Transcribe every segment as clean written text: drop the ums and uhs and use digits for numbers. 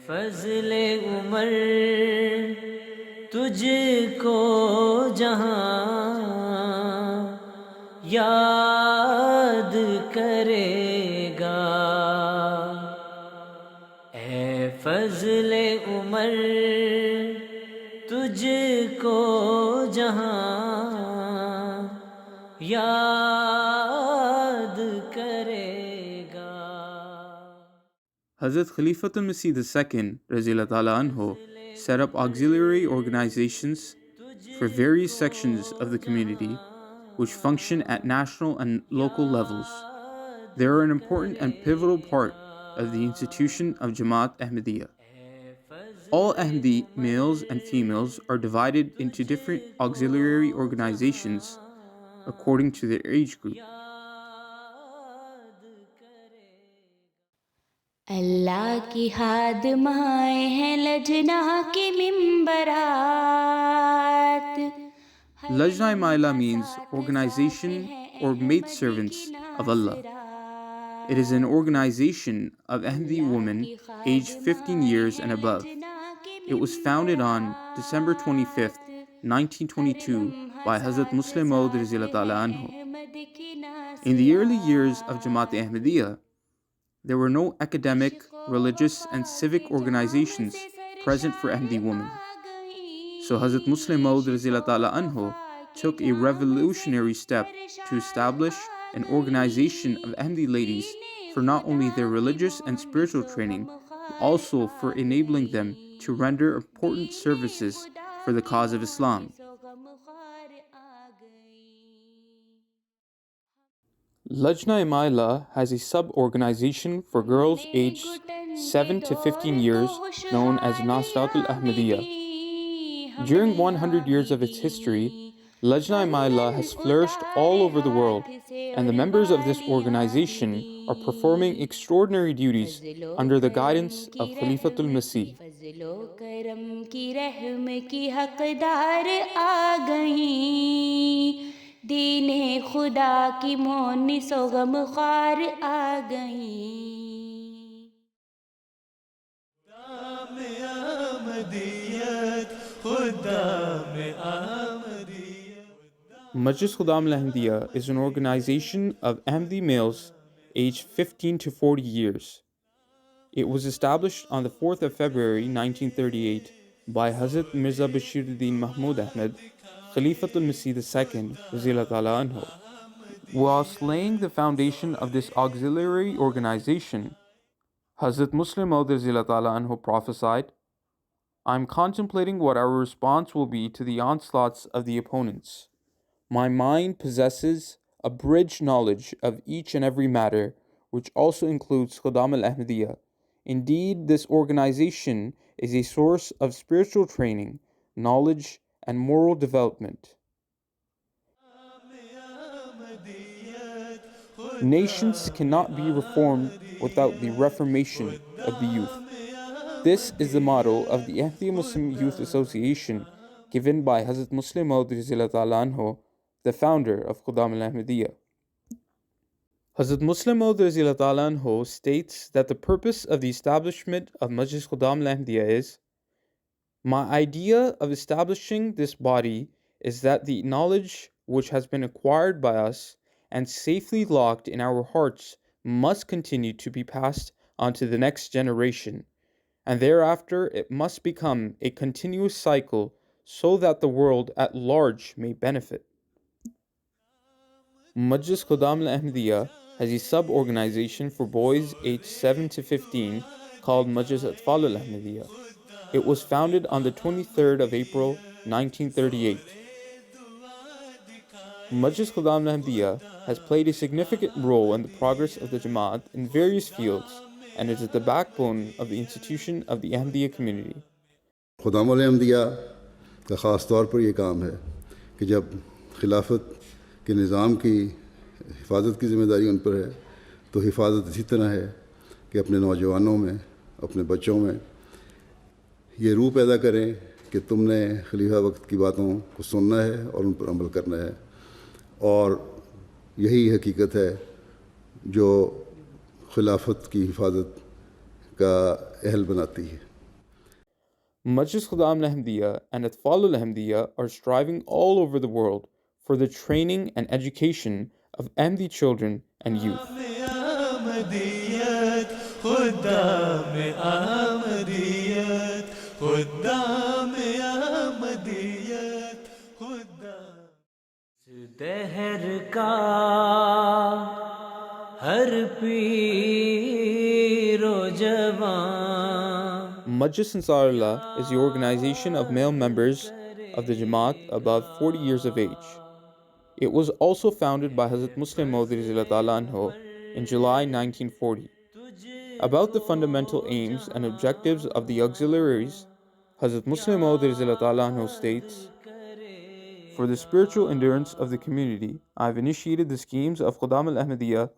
फज़ले उमर तुझको जहां याद करेगा, ए फज़ले उमर तुझको जहां याद करेगा. Hazrat Khalifatul Masih II Raziyallahu Ta'ala Anhu set up auxiliary organizations for various sections of the community which function at national and local levels. They are an important and pivotal part of the institution of Jama'at Ahmadiyya. All Ahmadi males and females are divided into different auxiliary organizations according to their age group. अल्लाह की खादमाएं हैं लजना की मिंबरात. Lajna Ima'illah means organization or maidservants of Allah. It is an organization of Ahmadi women aged 15 years and above. It was founded on December 25th, 1922 by Hazrat Musleh Ma'ood anhu. In the early years of Jama'at Ahmadiyya, there were no academic, religious, and civic organizations present for Ahmadi women. So Hazrat Musleh Ma'ood anhu took a revolutionary step to establish an organization of Ahmadi ladies for not only their religious and spiritual training, but also for enabling them to render important services for the cause of Islam. Lajna Ima'illah has a sub-organization for girls aged 7 to 15 years known as Ansarullah Ahmadiyya. During 100 years of its history, Lajna Ima'illah has flourished all over the world, and the members of this organization are performing extraordinary duties under the guidance of Khalifatul Masih. दीने खुदा की मोनी सोगम ख्वार आ गई. Majlis Khuddamul is an organization of Ahmadi males aged 15 to 40 years. It was established on the 4th of February 1938 by Hazrat Mirza Bashiruddin Mahmud Ahmad, Khalifatul Masih II Raziyallahu Ta'ala Anhu. Whilst laying the foundation of this auxiliary organization, Hazrat Musleh Ma'ood Raziyallahu Ta'ala Anhu prophesied, "I am contemplating what our response will be to the onslaughts of the opponents. My mind possesses abridged knowledge of each and every matter, which also includes Khuddamul Ahmadiyya. Indeed, this organization is a source of spiritual training, knowledge, and moral development. Nations cannot be reformed without the reformation of the youth." This is the motto of the Ahmadiyya Muslim Youth Association given by Hazrat Musleh Ma'ood anhu, the founder of Khuddamul Ahmadiyya. Hazrat Musleh Ma'ood anhu states that the purpose of the establishment of Majlis Khuddamul Ahmadiyya is, "My idea of establishing this body is that the knowledge which has been acquired by us and safely locked in our hearts must continue to be passed on to the next generation, and thereafter it must become a continuous cycle so that the world at large may benefit." Majlis Khuddamul Ahmadiyya has a sub-organization for boys aged 7 to 15 called Majlis Ahmadiyya. It was founded on the 23rd of April, 1938. Majlis Khuddamul Ahmadiyya has played a significant role in the progress of the Jama'at in various fields and is at the backbone of the institution of the Ahmadiyya community. Khuddamul Ahmadiyya का ख़ास तौर पर यह काम है कि जब खिलाफत के निज़ाम की हिफाजत की ज़िम्मेदारी उन पर है, तो हिफाजत इसी तरह है कि अपने नौजवानों में, अपने बच्चों में ये रूह पैदा करें कि तुमने खलीफा वक्त की बातों को सुनना है और उन पर अमल करना है, और यही हकीकत है जो खिलाफत की हिफाजत का अहल बनाती है. Majlis Khuddamul Ahmadiyya and Atfalul Ahmadiyya are striving all over the world for the training and education of Ahmadi children and youth. दहर का हर पीरो जवान. Majlis Ansarullah is the organization of male members of the Jama'at above 40 years of age. It was also founded by Hazrat Musleh Ma'ood in July 1940. About the fundamental aims and objectives of the auxiliaries, Hazrat Musleh Ma'ood states, "For the spiritual endurance of the community, I have initiated the schemes of Khuddamul Ahmadiyya,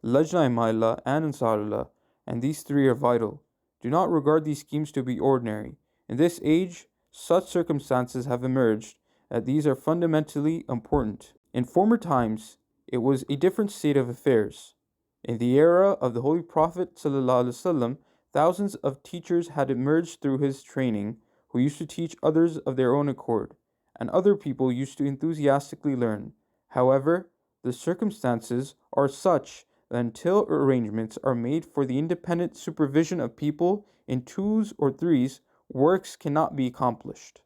Lajna Ima'illah, and Ansarullah, and these three are vital. Do not regard these schemes to be ordinary. In this age, such circumstances have emerged that these are fundamentally important. In former times, it was a different state of affairs. In the era of the Holy Prophet ﷺ, thousands of teachers had emerged through his training who used to teach others of their own accord, and other people used to enthusiastically learn. However, the circumstances are such that until arrangements are made for the independent supervision of people in twos or threes, works cannot be accomplished."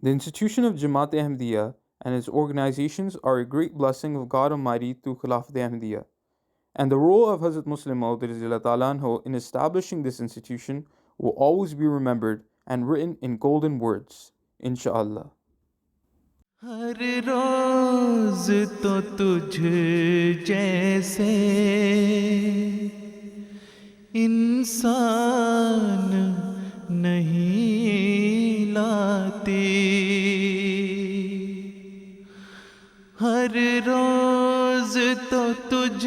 The institution of Jama'at Ahmadiyya and its organizations are a great blessing of God Almighty through Khilafat Ahmadiyya, and the role of Hazrat Musleh Ma'ood in establishing this institution will always be remembered and written in golden words, inshallah. हर रोज तो तुझ जैसे इंसान नहीं लाते, हर रोज तो तुझ